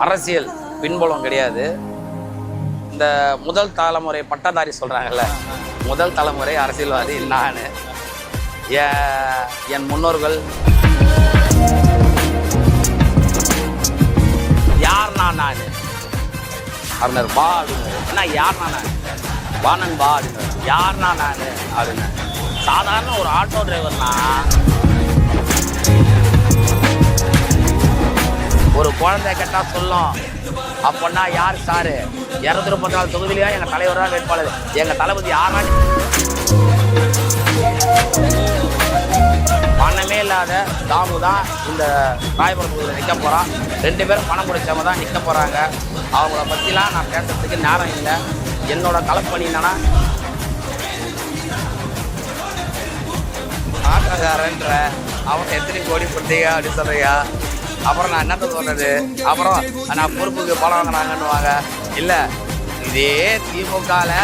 அரசியல் பின்புலம் கிடையாது. இந்த முதல் தலைமுறை பட்டதாரி சொல்கிறாங்கல்ல, முதல் தலைமுறை அரசியல்வாதி நான். என் முன்னோர்கள் யார்னா நான் அப்படின்னாரு. பா அப்படின்னு என்ன யார்னா நான் வானன் பா அப்படின்னு யார்னா நான் அப்படின்னு. சாதாரண ஒரு ஆட்டோ டிரைவர்னா ஒரு குழந்தை கேட்டால் சொல்லும், அப்படின்னா யார் சாரு 234 தொகுதியிலையா எங்கள் தலைவர் தான் வேட்பாளர், எங்கள் தளபதி யாரா. பணமே இல்லாத தாமு தான் இந்த ராயபுரம் தொகுதியில் நிற்க போகிறான். 2 பேரும் பணம் முடிச்சவங்க தான் நிற்க போகிறாங்க. அவங்கள பற்றிலாம் நான் பேசுறதுக்கு நேரம் இல்லை. என்னோட களப்பணி என்னன்னா, ஆட்டக்காரன்ற அவன் எத்தனை கோடி கொடுத்தீங்க அப்படின்னு சொல்றியா, அப்புறம் நான் என்னத்த சொல்றது, அப்புறம் நான் பொறுப்புக்கு பணம் வாங்கினாங்கன்னு வாங்க. இல்லை, இதே திமுகவில்